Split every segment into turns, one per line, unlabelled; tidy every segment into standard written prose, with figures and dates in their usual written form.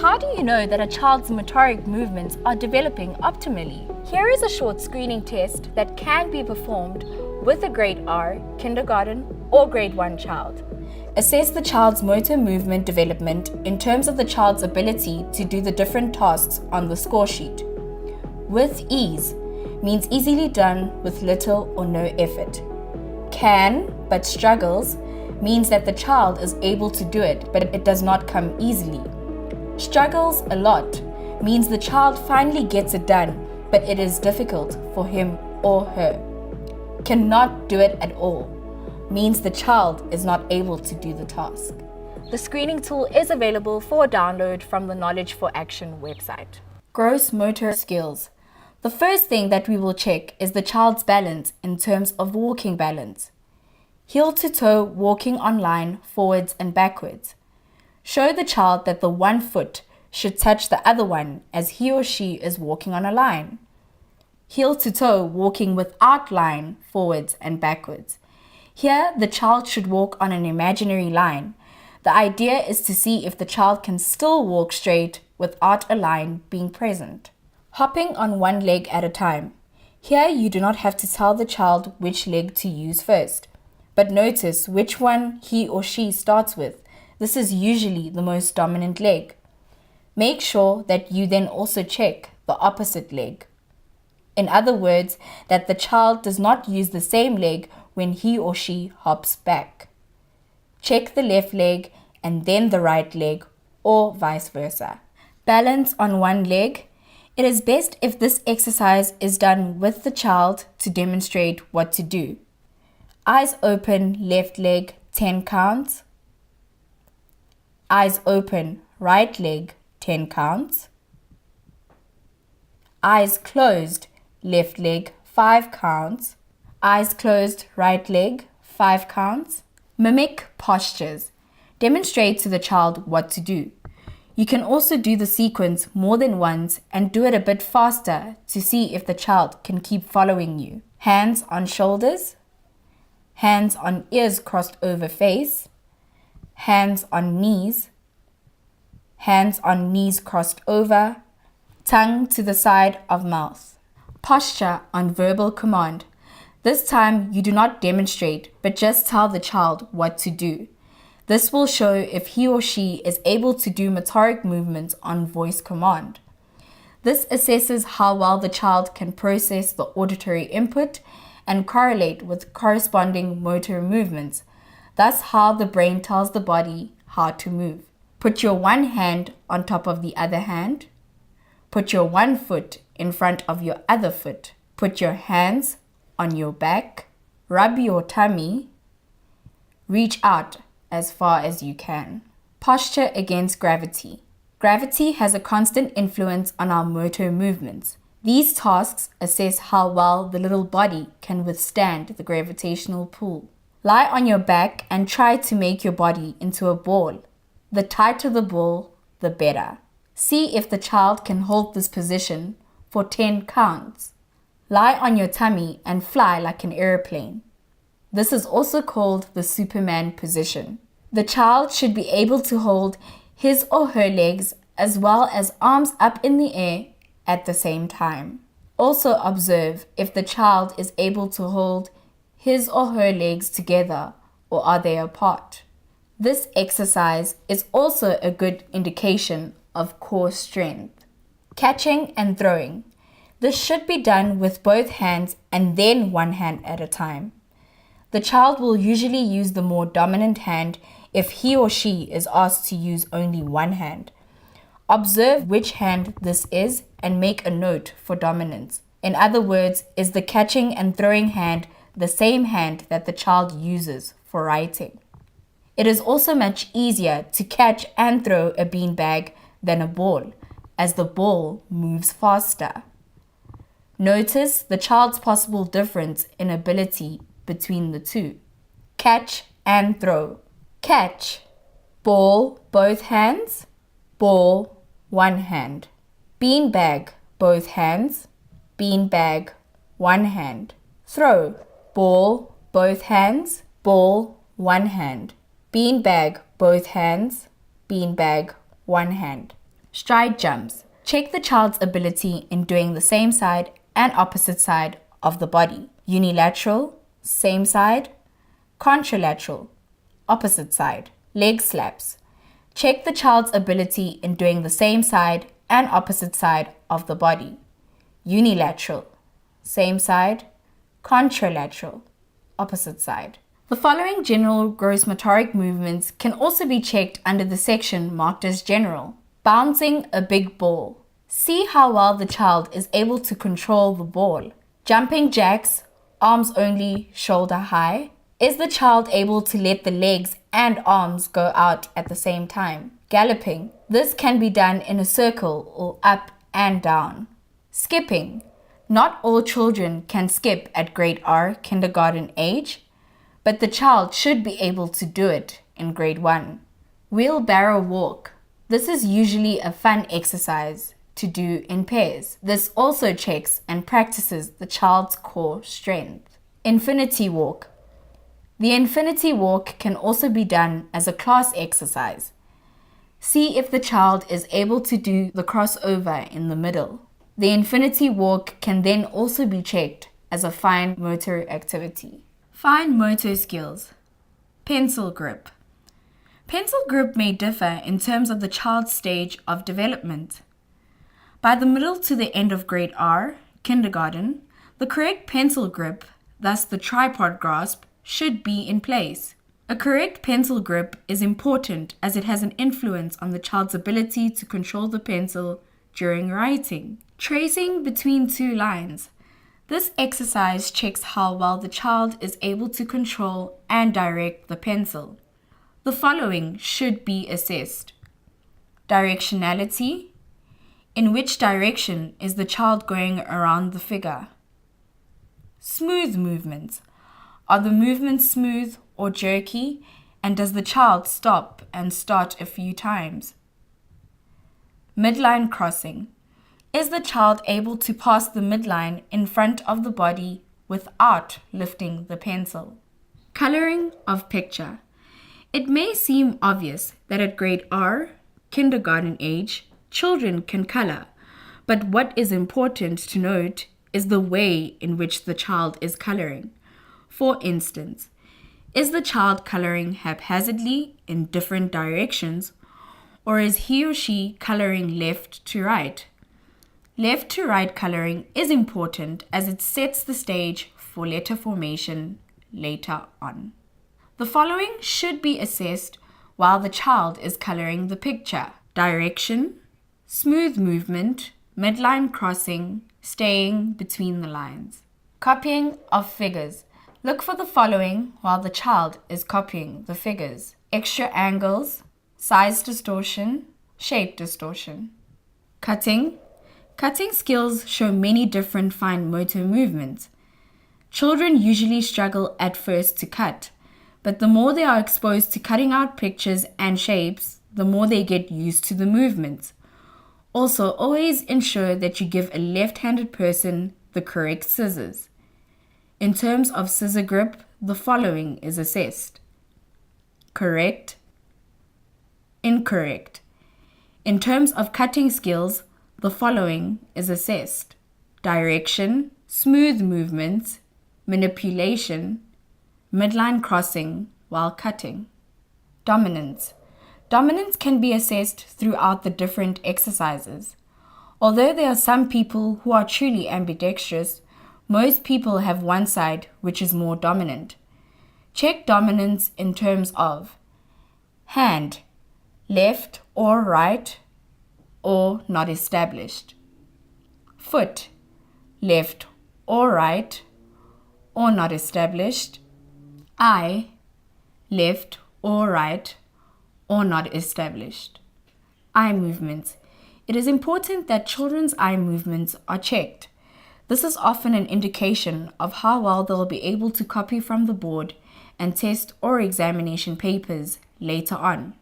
How do you know that a child's motoric movements are developing optimally? Here is a short screening test that can be performed with a grade R, kindergarten, or grade 1 child. Assess the child's motor movement development in terms of the child's ability to do the different tasks on the score sheet. With ease means easily done with little or no effort. Can but struggles means that the child is able to do it, but it does not come easily. Struggles a lot means the child finally gets it done, but it is difficult for him or her. Cannot do it at all means the child is not able to do the task. The screening tool is available for download from the Knowledge for Action website. Gross motor skills. The first thing that we will check is the child's balance in terms of walking balance. Heel to toe walking on line, forwards and backwards. Show the child that the one foot should touch the other one as he or she is walking on a line. Heel to toe walking without line, forwards and backwards. Here, the child should walk on an imaginary line. The idea is to see if the child can still walk straight without a line being present. Hopping on one leg at a time. Here, you do not have to tell the child which leg to use first, but notice which one he or she starts with. This is usually the most dominant leg. Make sure that you then also check the opposite leg. In other words, that the child does not use the same leg when he or she hops back. Check the left leg and then the right leg, or vice versa. Balance on one leg. It is best if this exercise is done with the child to demonstrate what to do. Eyes open, left leg, 10 counts. Eyes open, right leg, 10 counts. Eyes closed, left leg, 5 counts. Eyes closed, right leg, 5 counts. Mimic postures. Demonstrate to the child what to do. You can also do the sequence more than once and do it a bit faster to see if the child can keep following you. Hands on shoulders. Hands on ears crossed over face. Hands on knees. Hands on knees crossed over. Tongue to the side of mouth. Posture on verbal command. This time you do not demonstrate, but just tell the child what to do. This will show if he or she is able to do motoric movements on voice command. This assesses how well the child can process the auditory input and correlate with corresponding motor movements, thus how the brain tells the body how to move. Put your one hand on top of the other hand. Put your one foot in front of your other foot. Put your hands on your back. Rub your tummy. Reach out as far as you can. Posture against gravity. Gravity has a constant influence on our motor movements. These tasks assess how well the little body can withstand the gravitational pull. Lie on your back and try to make your body into a ball. The tighter the ball, the better. See if the child can hold this position for 10 counts. Lie on your tummy and fly like an airplane. This is also called the Superman position. The child should be able to hold his or her legs as well as arms up in the air at the same time. Also observe if the child is able to hold his or her legs together or are they apart. This exercise is also a good indication of core strength. Catching and throwing. This should be done with both hands and then one hand at a time. The child will usually use the more dominant hand if he or she is asked to use only one hand. Observe which hand this is and make a note for dominance. In other words, is the catching and throwing hand the same hand that the child uses for writing? It is also much easier to catch and throw a beanbag than a ball, as the ball moves faster. Notice the child's possible difference in ability between the two. Catch and throw. Catch. Ball, both hands. Ball, one hand. Beanbag, both hands. Beanbag, one hand. Throw. Ball, both hands. Ball, one hand. Beanbag, both hands. Beanbag, one hand. Stride jumps. Check the child's ability in doing the same side and opposite side of the body. Unilateral, same side. Contralateral, opposite side. Leg slaps. Check the child's ability in doing the same side and opposite side of the body. Unilateral, same side. Contralateral, opposite side. The following general gross motoric movements can also be checked under the section marked as general. Bouncing a big ball. See how well the child is able to control the ball. Jumping jacks, arms only, shoulder high. Is the child able to let the legs and arms go out at the same time? Galloping. This can be done in a circle or up and down. Skipping. Not all children can skip at grade R kindergarten age, but the child should be able to do it in grade 1. Wheelbarrow walk. This is usually a fun exercise to do in pairs. This also checks and practices the child's core strength. Infinity walk. The infinity walk can also be done as a class exercise. See if the child is able to do the crossover in the middle. The infinity walk can then also be checked as a fine motor activity. Fine motor skills. Pencil grip. Pencil grip may differ in terms of the child's stage of development. By the middle to the end of grade R, kindergarten, the correct pencil grip, thus the tripod grasp, should be in place. A correct pencil grip is important as it has an influence on the child's ability to control the pencil during writing. Tracing between two lines. This exercise checks how well the child is able to control and direct the pencil. The following should be assessed. Directionality. In which direction is the child going around the figure? Smooth movements. Are the movements smooth or jerky, and does the child stop and start a few times? Midline crossing. Is the child able to pass the midline in front of the body without lifting the pencil? Coloring of picture. It may seem obvious that at grade R, kindergarten age, children can color, but what is important to note is the way in which the child is coloring. For instance, is the child coloring haphazardly in different directions, or is he or she coloring left to right? Left to right coloring is important as it sets the stage for letter formation later on. The following should be assessed while the child is coloring the picture. Direction, smooth movement, midline crossing, staying between the lines. Copying of figures. Look for the following while the child is copying the figures. Extra angles, size distortion, shape distortion. Cutting. Cutting skills show many different fine motor movements. Children usually struggle at first to cut, but the more they are exposed to cutting out pictures and shapes, the more they get used to the movements. Also, always ensure that you give a left-handed person the correct scissors. In terms of scissor grip, the following is assessed. Correct, incorrect. In terms of cutting skills, the following is assessed. Direction, smooth movements, manipulation, midline crossing while cutting. Dominance. Dominance can be assessed throughout the different exercises. Although there are some people who are truly ambidextrous, most people have one side which is more dominant. Check dominance in terms of hand, left or right, or not established. Foot, left or right, or not established. Eye, left or right, or not established. Eye movements. It is important that children's eye movements are checked. This is often an indication of how well they'll be able to copy from the board and test or examination papers later on.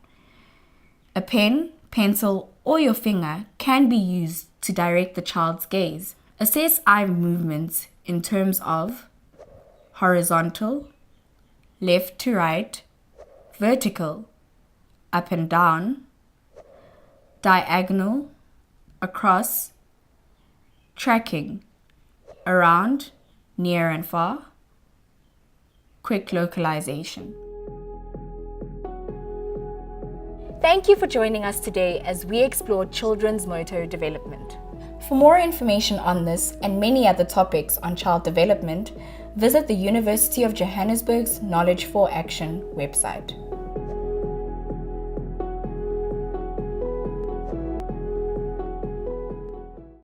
A pen, pencil, or your finger can be used to direct the child's gaze. Assess eye movements in terms of horizontal, left to right, vertical, up and down, diagonal, across, tracking, around, near and far, quick localization. Thank you for joining us today as we explore children's motor development. For more information on this and many other topics on child development, visit the University of Johannesburg's Knowledge for Action website.